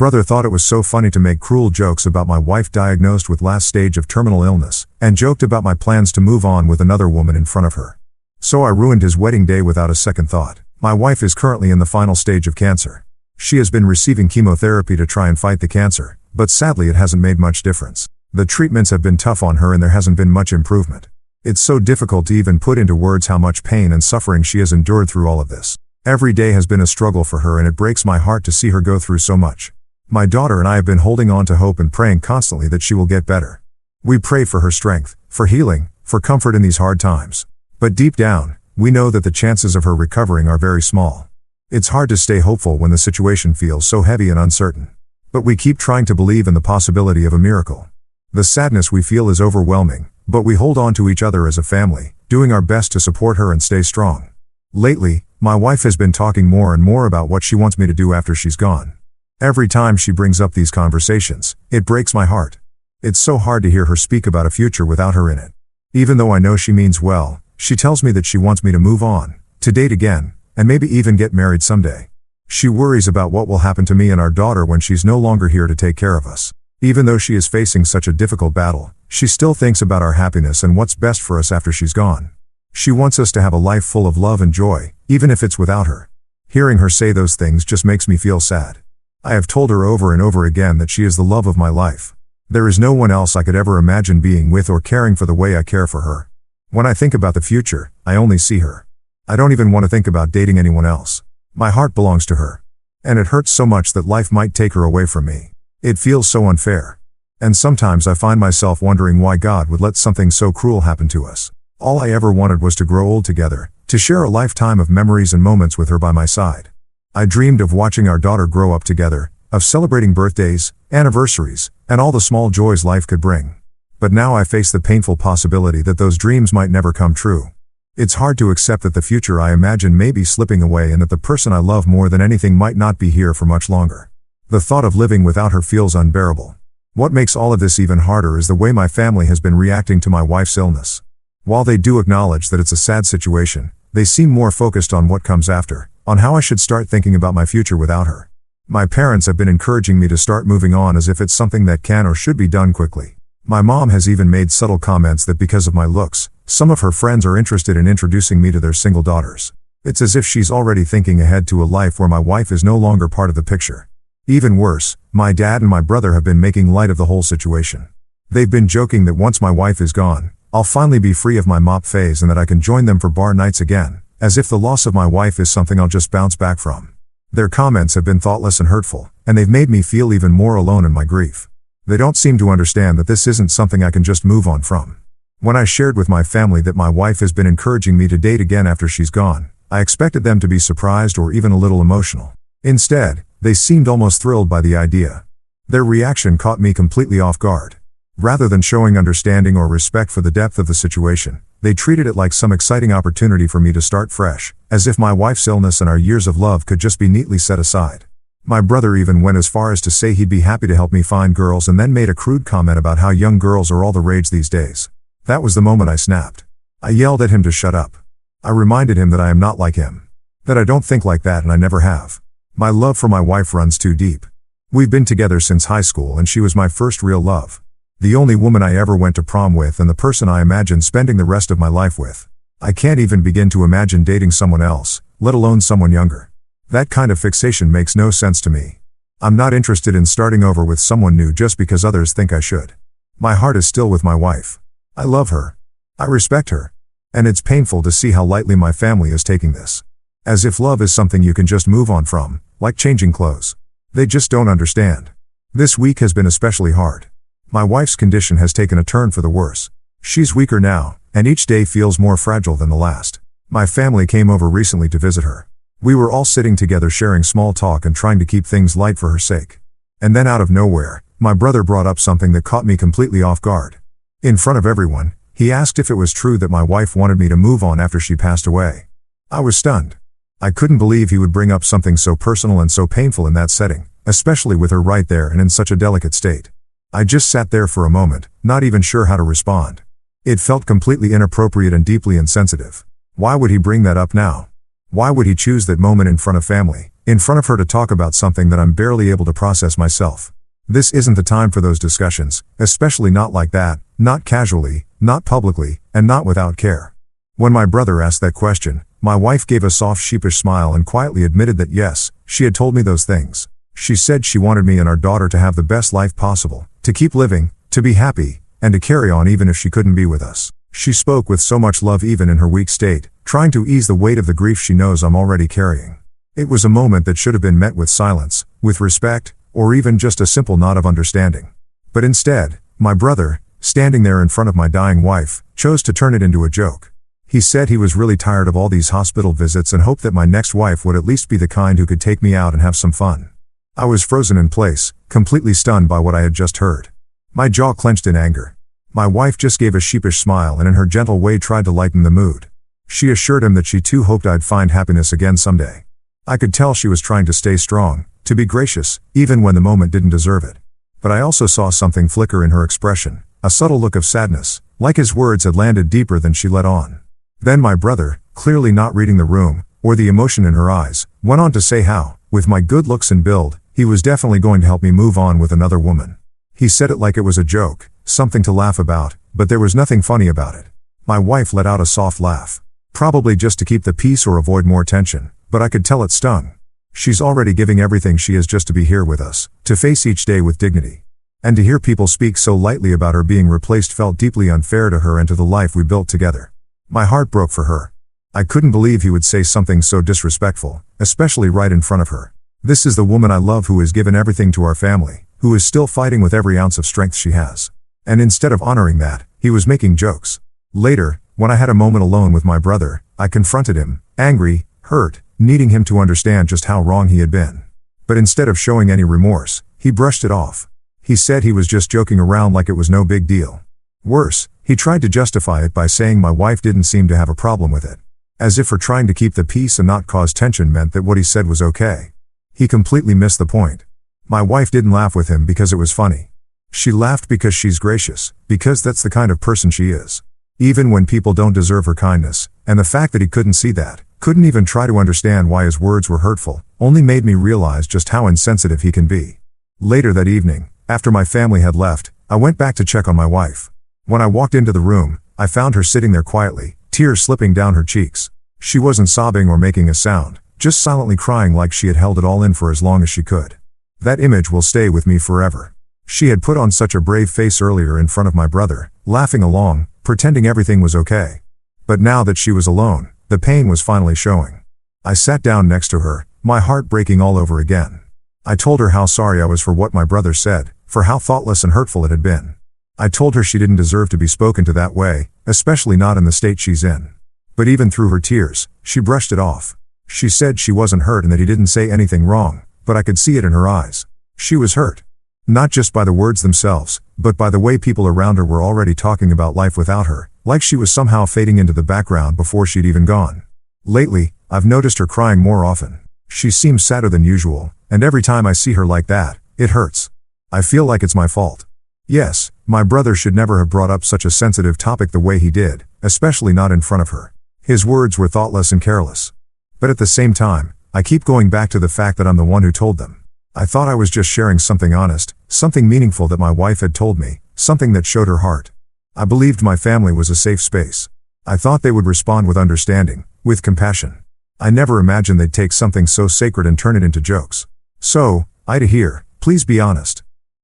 Brother thought it was so funny to make cruel jokes about my wife diagnosed with last stage of terminal illness, and joked about my plans to move on with another woman in front of her. So I ruined his wedding day without a second thought. My wife is currently in the final stage of cancer. She has been receiving chemotherapy to try and fight the cancer, but sadly it hasn't made much difference. The treatments have been tough on her and there hasn't been much improvement. It's so difficult to even put into words how much pain and suffering she has endured through all of this. Every day has been a struggle for her and it breaks my heart to see her go through so much. My daughter and I have been holding on to hope and praying constantly that she will get better. We pray for her strength, for healing, for comfort in these hard times. But deep down, we know that the chances of her recovering are very small. It's hard to stay hopeful when the situation feels so heavy and uncertain. But we keep trying to believe in the possibility of a miracle. The sadness we feel is overwhelming, but we hold on to each other as a family, doing our best to support her and stay strong. Lately, my wife has been talking more and more about what she wants me to do after she's gone. Every time she brings up these conversations, it breaks my heart. It's so hard to hear her speak about a future without her in it. Even though I know she means well, she tells me that she wants me to move on, to date again, and maybe even get married someday. She worries about what will happen to me and our daughter when she's no longer here to take care of us. Even though she is facing such a difficult battle, she still thinks about our happiness and what's best for us after she's gone. She wants us to have a life full of love and joy, even if it's without her. Hearing her say those things just makes me feel sad. I have told her over and over again that she is the love of my life. There is no one else I could ever imagine being with or caring for the way I care for her. When I think about the future, I only see her. I don't even want to think about dating anyone else. My heart belongs to her. And it hurts so much that life might take her away from me. It feels so unfair. And sometimes I find myself wondering why God would let something so cruel happen to us. All I ever wanted was to grow old together, to share a lifetime of memories and moments with her by my side. I dreamed of watching our daughter grow up together, of celebrating birthdays, anniversaries, and all the small joys life could bring. But now I face the painful possibility that those dreams might never come true. It's hard to accept that the future I imagine may be slipping away and that the person I love more than anything might not be here for much longer. The thought of living without her feels unbearable. What makes all of this even harder is the way my family has been reacting to my wife's illness. While they do acknowledge that it's a sad situation, they seem more focused on what comes after, on how I should start thinking about my future without her. My parents have been encouraging me to start moving on as if it's something that can or should be done quickly. My mom has even made subtle comments that because of my looks, some of her friends are interested in introducing me to their single daughters. It's as if she's already thinking ahead to a life where my wife is no longer part of the picture. Even worse, my dad and my brother have been making light of the whole situation. They've been joking that once my wife is gone, I'll finally be free of my mop phase and that I can join them for bar nights again, as if the loss of my wife is something I'll just bounce back from. Their comments have been thoughtless and hurtful, and they've made me feel even more alone in my grief. They don't seem to understand that this isn't something I can just move on from. When I shared with my family that my wife has been encouraging me to date again after she's gone, I expected them to be surprised or even a little emotional. Instead, they seemed almost thrilled by the idea. Their reaction caught me completely off guard. Rather than showing understanding or respect for the depth of the situation, they treated it like some exciting opportunity for me to start fresh, as if my wife's illness and our years of love could just be neatly set aside. My brother even went as far as to say he'd be happy to help me find girls and then made a crude comment about how young girls are all the rage these days. That was the moment I snapped. I yelled at him to shut up. I reminded him that I am not like him. That I don't think like that and I never have. My love for my wife runs too deep. We've been together since high school and she was my first real love. The only woman I ever went to prom with and the person I imagine spending the rest of my life with. I can't even begin to imagine dating someone else, let alone someone younger. That kind of fixation makes no sense to me. I'm not interested in starting over with someone new just because others think I should. My heart is still with my wife. I love her. I respect her. And it's painful to see how lightly my family is taking this. As if love is something you can just move on from, like changing clothes. They just don't understand. This week has been especially hard. My wife's condition has taken a turn for the worse. She's weaker now, and each day feels more fragile than the last. My family came over recently to visit her. We were all sitting together sharing small talk and trying to keep things light for her sake. And then out of nowhere, my brother brought up something that caught me completely off guard. In front of everyone, he asked if it was true that my wife wanted me to move on after she passed away. I was stunned. I couldn't believe he would bring up something so personal and so painful in that setting, especially with her right there and in such a delicate state. I just sat there for a moment, not even sure how to respond. It felt completely inappropriate and deeply insensitive. Why would he bring that up now? Why would he choose that moment in front of family, in front of her to talk about something that I'm barely able to process myself. This isn't the time for those discussions, especially not like that, not casually, not publicly, and not without care. When my brother asked that question, my wife gave a soft sheepish smile and quietly admitted that yes, she had told me those things. She said she wanted me and our daughter to have the best life possible, to keep living, to be happy, and to carry on even if she couldn't be with us. She spoke with so much love even in her weak state, trying to ease the weight of the grief she knows I'm already carrying. It was a moment that should have been met with silence, with respect, or even just a simple nod of understanding. But instead, my brother, standing there in front of my dying wife, chose to turn it into a joke. He said he was really tired of all these hospital visits and hoped that my next wife would at least be the kind who could take me out and have some fun. I was frozen in place, completely stunned by what I had just heard. My jaw clenched in anger. My wife just gave a sheepish smile and in her gentle way tried to lighten the mood. She assured him that she too hoped I'd find happiness again someday. I could tell she was trying to stay strong, to be gracious, even when the moment didn't deserve it. But I also saw something flicker in her expression, a subtle look of sadness, like his words had landed deeper than she let on. Then my brother, clearly not reading the room, or the emotion in her eyes, went on to say how, with my good looks and build, he was definitely going to help me move on with another woman. He said it like it was a joke, something to laugh about, but there was nothing funny about it. My wife let out a soft laugh. Probably just to keep the peace or avoid more tension, but I could tell it stung. She's already giving everything she is just to be here with us, to face each day with dignity. And to hear people speak so lightly about her being replaced felt deeply unfair to her and to the life we built together. My heart broke for her. I couldn't believe he would say something so disrespectful, especially right in front of her. This is the woman I love who has given everything to our family, who is still fighting with every ounce of strength she has. And instead of honoring that, he was making jokes. Later, when I had a moment alone with my brother, I confronted him, angry, hurt, needing him to understand just how wrong he had been. But instead of showing any remorse, he brushed it off. He said he was just joking around like it was no big deal. Worse, he tried to justify it by saying my wife didn't seem to have a problem with it. As if her trying to keep the peace and not cause tension meant that what he said was okay. He completely missed the point. My wife didn't laugh with him because it was funny. She laughed because she's gracious, because that's the kind of person she is. Even when people don't deserve her kindness, and the fact that he couldn't see that, couldn't even try to understand why his words were hurtful, only made me realize just how insensitive he can be. Later that evening, after my family had left, I went back to check on my wife. When I walked into the room, I found her sitting there quietly, tears slipping down her cheeks. She wasn't sobbing or making a sound, just silently crying like she had held it all in for as long as she could. That image will stay with me forever. She had put on such a brave face earlier in front of my brother, laughing along, pretending everything was okay. But now that she was alone, the pain was finally showing. I sat down next to her, my heart breaking all over again. I told her how sorry I was for what my brother said, for how thoughtless and hurtful it had been. I told her she didn't deserve to be spoken to that way, especially not in the state she's in. But even through her tears, she brushed it off. She said she wasn't hurt and that he didn't say anything wrong, but I could see it in her eyes. She was hurt. Not just by the words themselves, but by the way people around her were already talking about life without her, like she was somehow fading into the background before she'd even gone. Lately, I've noticed her crying more often. She seems sadder than usual, and every time I see her like that, it hurts. I feel like it's my fault. Yes, my brother should never have brought up such a sensitive topic the way he did, especially not in front of her. His words were thoughtless and careless. But at the same time, I keep going back to the fact that I'm the one who told them. I thought I was just sharing something honest, something meaningful that my wife had told me, something that showed her heart. I believed my family was a safe space. I thought they would respond with understanding, with compassion. I never imagined they'd take something so sacred and turn it into jokes. So, Ida here, please be honest.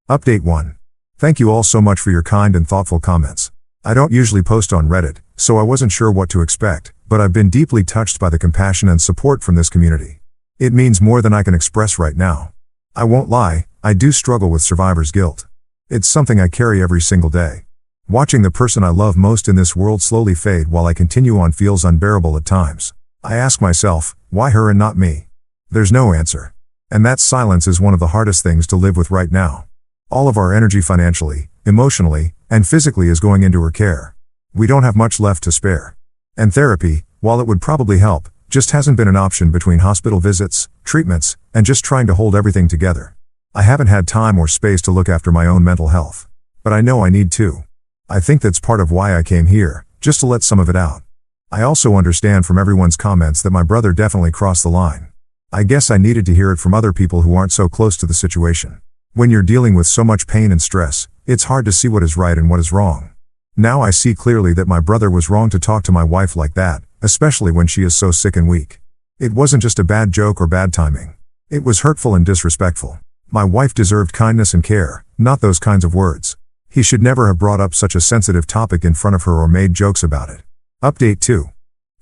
Update 1. Thank you all so much for your kind and thoughtful comments. I don't usually post on Reddit, so I wasn't sure what to expect, but I've been deeply touched by the compassion and support from this community. It means more than I can express right now. I won't lie, I do struggle with survivor's guilt. It's something I carry every single day. Watching the person I love most in this world slowly fade while I continue on feels unbearable at times. I ask myself, why her and not me? There's no answer. And that silence is one of the hardest things to live with right now. All of our energy financially, emotionally, and physically is going into her care. We don't have much left to spare. And therapy, while it would probably help, just hasn't been an option between hospital visits, treatments, and just trying to hold everything together. I haven't had time or space to look after my own mental health. But I know I need to. I think that's part of why I came here, just to let some of it out. I also understand from everyone's comments that my brother definitely crossed the line. I guess I needed to hear it from other people who aren't so close to the situation. When you're dealing with so much pain and stress, it's hard to see what is right and what is wrong. Now I see clearly that my brother was wrong to talk to my wife like that, especially when she is so sick and weak. It wasn't just a bad joke or bad timing. It was hurtful and disrespectful. My wife deserved kindness and care, not those kinds of words. He should never have brought up such a sensitive topic in front of her or made jokes about it. Update 2.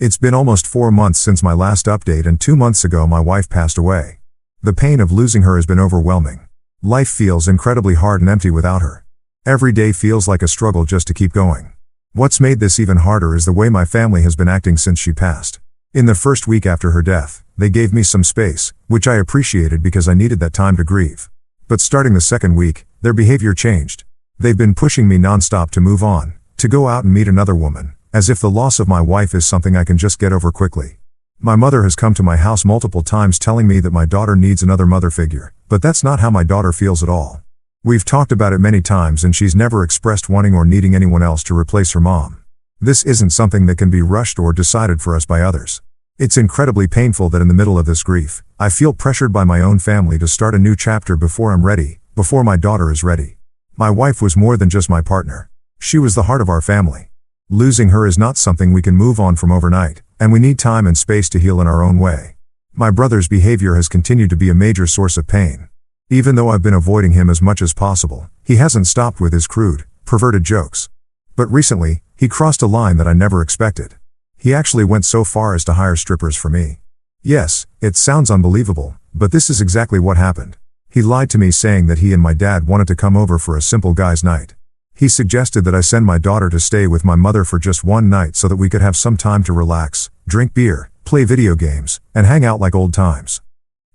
It's been almost 4 months since my last update, and 2 months ago my wife passed away. The pain of losing her has been overwhelming. Life feels incredibly hard and empty without her. Every day feels like a struggle just to keep going. What's made this even harder is the way my family has been acting since she passed. In the first week after her death, they gave me some space, which I appreciated because I needed that time to grieve. But starting the second week, their behavior changed. They've been pushing me nonstop to move on, to go out and meet another woman, as if the loss of my wife is something I can just get over quickly. My mother has come to my house multiple times telling me that my daughter needs another mother figure, but that's not how my daughter feels at all. We've talked about it many times and she's never expressed wanting or needing anyone else to replace her mom. This isn't something that can be rushed or decided for us by others. It's incredibly painful that in the middle of this grief, I feel pressured by my own family to start a new chapter before I'm ready, before my daughter is ready. My wife was more than just my partner. She was the heart of our family. Losing her is not something we can move on from overnight, and we need time and space to heal in our own way. My brother's behavior has continued to be a major source of pain. Even though I've been avoiding him as much as possible, he hasn't stopped with his crude, perverted jokes. But recently, he crossed a line that I never expected. He actually went so far as to hire strippers for me. Yes, it sounds unbelievable, but this is exactly what happened. He lied to me saying that he and my dad wanted to come over for a simple guys' night. He suggested that I send my daughter to stay with my mother for just one night so that we could have some time to relax, drink beer, play video games, and hang out like old times.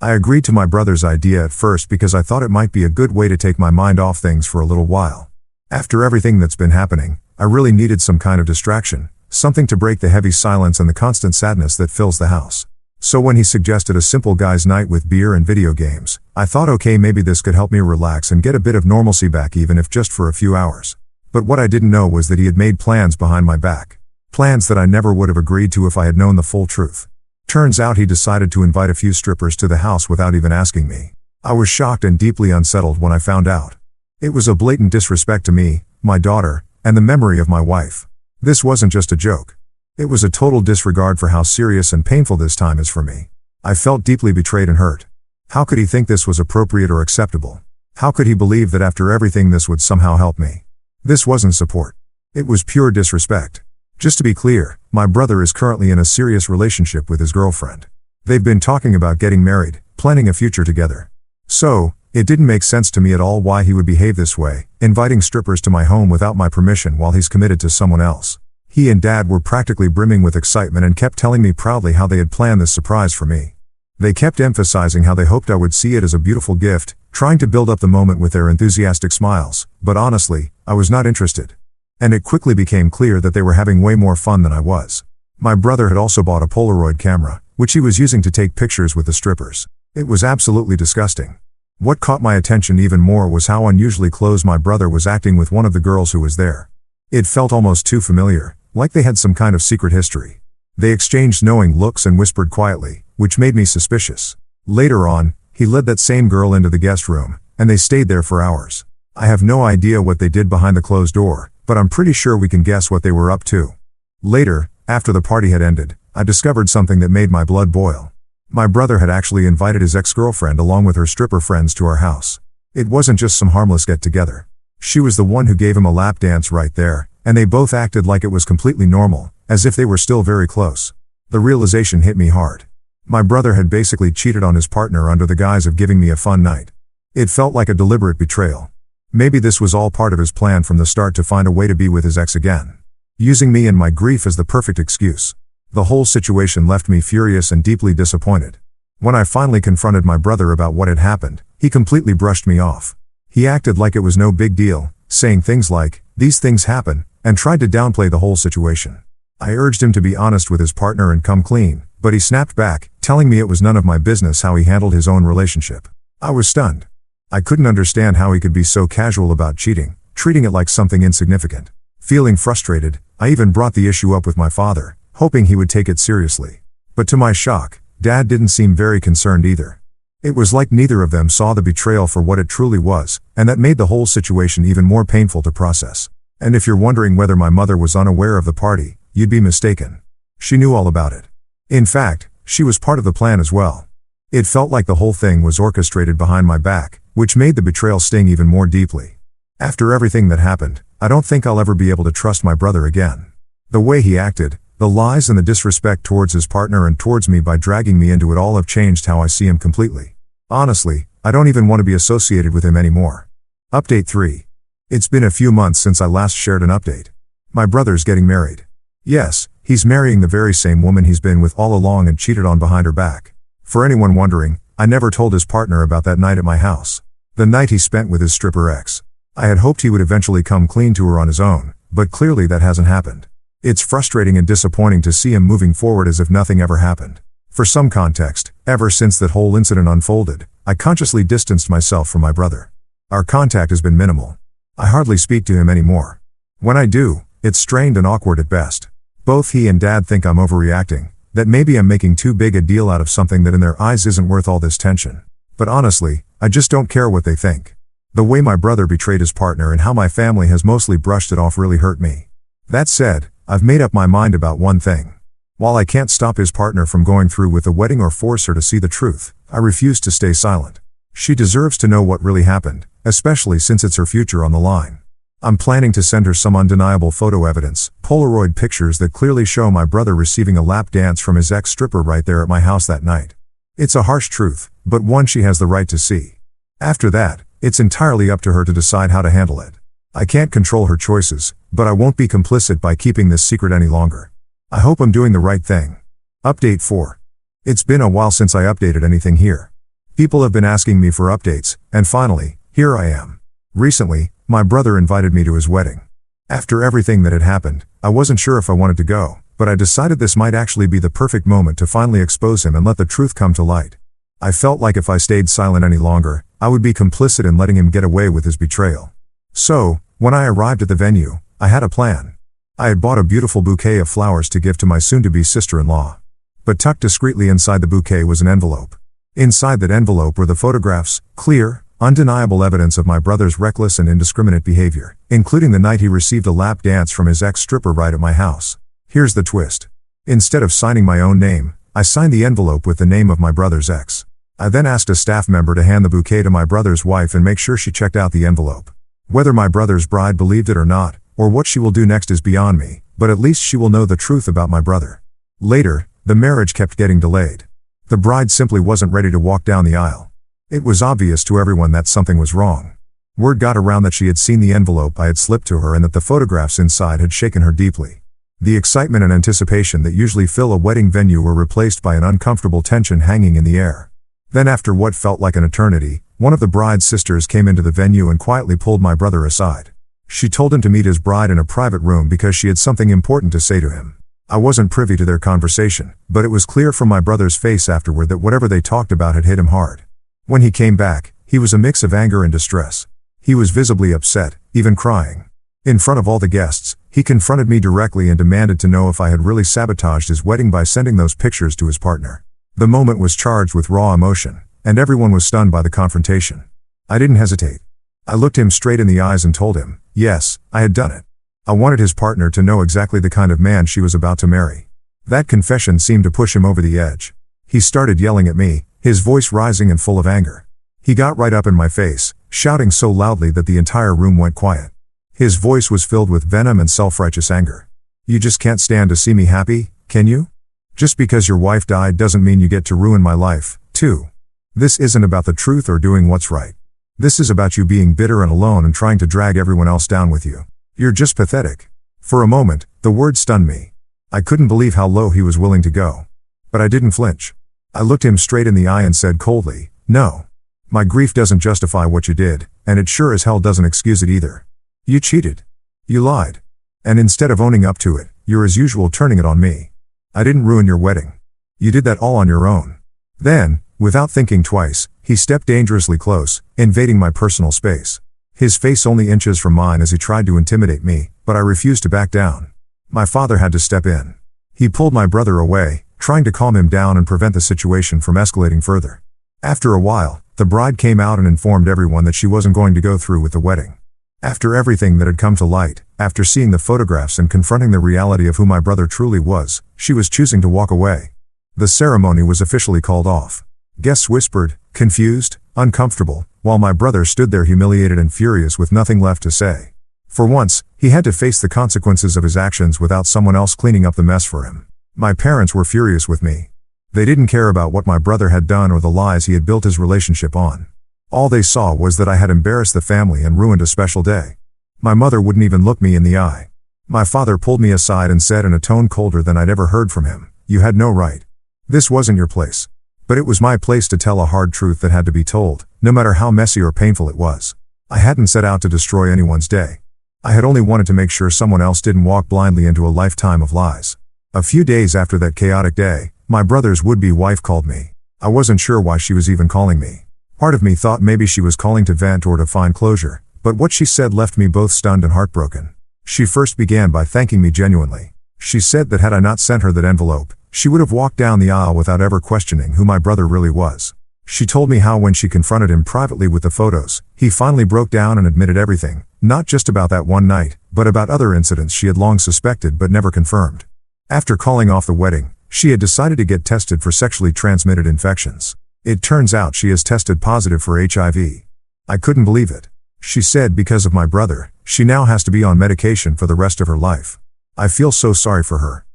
I agreed to my brother's idea at first because I thought it might be a good way to take my mind off things for a little while. After everything that's been happening, I really needed some kind of distraction, something to break the heavy silence and the constant sadness that fills the house. So when he suggested a simple guys' night with beer and video games, I thought okay, maybe this could help me relax and get a bit of normalcy back, even if just for a few hours. But what I didn't know was that he had made plans behind my back. Plans that I never would have agreed to if I had known the full truth. Turns out he decided to invite a few strippers to the house without even asking me. I was shocked and deeply unsettled when I found out. It was a blatant disrespect to me, my daughter, and the memory of my wife. This wasn't just a joke. It was a total disregard for how serious and painful this time is for me. I felt deeply betrayed and hurt. How could he think this was appropriate or acceptable? How could he believe that after everything this would somehow help me? This wasn't support. It was pure disrespect. Just to be clear, my brother is currently in a serious relationship with his girlfriend. They've been talking about getting married, planning a future together. So, it didn't make sense to me at all why he would behave this way, inviting strippers to my home without my permission while he's committed to someone else. He and Dad were practically brimming with excitement and kept telling me proudly how they had planned this surprise for me. They kept emphasizing how they hoped I would see it as a beautiful gift, trying to build up the moment with their enthusiastic smiles, but honestly, I was not interested. And it quickly became clear that they were having way more fun than I was. My brother had also bought a Polaroid camera, which he was using to take pictures with the strippers. It was absolutely disgusting. What caught my attention even more was how unusually close my brother was acting with one of the girls who was there. It felt almost too familiar, like they had some kind of secret history. They exchanged knowing looks and whispered quietly, which made me suspicious. Later on, he led that same girl into the guest room, and they stayed there for hours. I have no idea what they did behind the closed door, but I'm pretty sure we can guess what they were up to. Later, after the party had ended, I discovered something that made my blood boil. My brother had actually invited his ex-girlfriend along with her stripper friends to our house. It wasn't just some harmless get-together. She was the one who gave him a lap dance right there, and they both acted like it was completely normal, as if they were still very close. The realization hit me hard. My brother had basically cheated on his partner under the guise of giving me a fun night. It felt like a deliberate betrayal. Maybe this was all part of his plan from the start to find a way to be with his ex again. Using me and my grief as the perfect excuse. The whole situation left me furious and deeply disappointed. When I finally confronted my brother about what had happened, he completely brushed me off. He acted like it was no big deal, saying things like, "These things happen," and tried to downplay the whole situation. I urged him to be honest with his partner and come clean, but he snapped back, telling me it was none of my business how he handled his own relationship. I was stunned. I couldn't understand how he could be so casual about cheating, treating it like something insignificant. Feeling frustrated, I even brought the issue up with my father, hoping he would take it seriously. But to my shock, Dad didn't seem very concerned either. It was like neither of them saw the betrayal for what it truly was, and that made the whole situation even more painful to process. And if you're wondering whether my mother was unaware of the party, you'd be mistaken. She knew all about it. In fact, she was part of the plan as well. It felt like the whole thing was orchestrated behind my back, which made the betrayal sting even more deeply. After everything that happened, I don't think I'll ever be able to trust my brother again. The way he acted, the lies and the disrespect towards his partner and towards me by dragging me into it all have changed how I see him completely. Honestly, I don't even want to be associated with him anymore. Update 3. It's been a few months since I last shared an update. My brother's getting married. Yes, he's marrying the very same woman he's been with all along and cheated on behind her back. For anyone wondering, I never told his partner about that night at my house. The night he spent with his stripper ex. I had hoped he would eventually come clean to her on his own, but clearly that hasn't happened. It's frustrating and disappointing to see him moving forward as if nothing ever happened. For some context, ever since that whole incident unfolded, I consciously distanced myself from my brother. Our contact has been minimal. I hardly speak to him anymore. When I do, it's strained and awkward at best. Both he and Dad think I'm overreacting, that maybe I'm making too big a deal out of something that in their eyes isn't worth all this tension. But honestly, I just don't care what they think. The way my brother betrayed his partner and how my family has mostly brushed it off really hurt me. That said, I've made up my mind about one thing. While I can't stop his partner from going through with the wedding or force her to see the truth, I refuse to stay silent. She deserves to know what really happened, especially since it's her future on the line. I'm planning to send her some undeniable photo evidence, Polaroid pictures that clearly show my brother receiving a lap dance from his ex-stripper right there at my house that night. It's a harsh truth, but one she has the right to see. After that, it's entirely up to her to decide how to handle it. I can't control her choices, but I won't be complicit by keeping this secret any longer. I hope I'm doing the right thing. Update 4. It's been a while since I updated anything here. People have been asking me for updates, and finally, here I am. Recently, my brother invited me to his wedding. After everything that had happened, I wasn't sure if I wanted to go, but I decided this might actually be the perfect moment to finally expose him and let the truth come to light. I felt like if I stayed silent any longer, I would be complicit in letting him get away with his betrayal. So, when I arrived at the venue, I had a plan. I had bought a beautiful bouquet of flowers to give to my soon-to-be sister-in-law. But tucked discreetly inside the bouquet was an envelope. Inside that envelope were the photographs, clear, undeniable evidence of my brother's reckless and indiscriminate behavior, including the night he received a lap dance from his ex-stripper right at my house. Here's the twist. Instead of signing my own name, I signed the envelope with the name of my brother's ex. I then asked a staff member to hand the bouquet to my brother's wife and make sure she checked out the envelope. Whether my brother's bride believed it or not, or what she will do next is beyond me, but at least she will know the truth about my brother. Later, the marriage kept getting delayed. The bride simply wasn't ready to walk down the aisle. It was obvious to everyone that something was wrong. Word got around that she had seen the envelope I had slipped to her and that the photographs inside had shaken her deeply. The excitement and anticipation that usually fill a wedding venue were replaced by an uncomfortable tension hanging in the air. Then after what felt like an eternity, one of the bride's sisters came into the venue and quietly pulled my brother aside. She told him to meet his bride in a private room because she had something important to say to him. I wasn't privy to their conversation, but it was clear from my brother's face afterward that whatever they talked about had hit him hard. When he came back, he was a mix of anger and distress. He was visibly upset, even crying. In front of all the guests, he confronted me directly and demanded to know if I had really sabotaged his wedding by sending those pictures to his partner. The moment was charged with raw emotion, and everyone was stunned by the confrontation. I didn't hesitate. I looked him straight in the eyes and told him, yes, I had done it. I wanted his partner to know exactly the kind of man she was about to marry. That confession seemed to push him over the edge. He started yelling at me, his voice rising and full of anger. He got right up in my face, shouting so loudly that the entire room went quiet. His voice was filled with venom and self-righteous anger. You just can't stand to see me happy, can you? Just because your wife died doesn't mean you get to ruin my life, too. This isn't about the truth or doing what's right. This is about you being bitter and alone and trying to drag everyone else down with you. You're just pathetic. For a moment, the words stunned me. I couldn't believe how low he was willing to go. But I didn't flinch. I looked him straight in the eye and said coldly, no. My grief doesn't justify what you did, and it sure as hell doesn't excuse it either. You cheated. You lied. And instead of owning up to it, you're as usual turning it on me. I didn't ruin your wedding. You did that all on your own. Then, without thinking twice, he stepped dangerously close, invading my personal space. His face only inches from mine as he tried to intimidate me, but I refused to back down. My father had to step in. He pulled my brother away, trying to calm him down and prevent the situation from escalating further. After a while, the bride came out and informed everyone that she wasn't going to go through with the wedding. After everything that had come to light, after seeing the photographs and confronting the reality of who my brother truly was, she was choosing to walk away. The ceremony was officially called off. Guests whispered, confused, uncomfortable, while my brother stood there humiliated and furious with nothing left to say. For once, he had to face the consequences of his actions without someone else cleaning up the mess for him. My parents were furious with me. They didn't care about what my brother had done or the lies he had built his relationship on. All they saw was that I had embarrassed the family and ruined a special day. My mother wouldn't even look me in the eye. My father pulled me aside and said in a tone colder than I'd ever heard from him, "You had no right. This wasn't your place." But it was my place to tell a hard truth that had to be told, no matter how messy or painful it was. I hadn't set out to destroy anyone's day. I had only wanted to make sure someone else didn't walk blindly into a lifetime of lies. A few days after that chaotic day, my brother's would-be wife called me. I wasn't sure why she was even calling me. Part of me thought maybe she was calling to vent or to find closure, but what she said left me both stunned and heartbroken. She first began by thanking me genuinely. She said that had I not sent her that envelope, she would have walked down the aisle without ever questioning who my brother really was. She told me how when she confronted him privately with the photos, he finally broke down and admitted everything, not just about that one night, but about other incidents she had long suspected but never confirmed. After calling off the wedding, she had decided to get tested for sexually transmitted infections. It turns out she has tested positive for HIV. I couldn't believe it. She said because of my brother, she now has to be on medication for the rest of her life. I feel so sorry for her.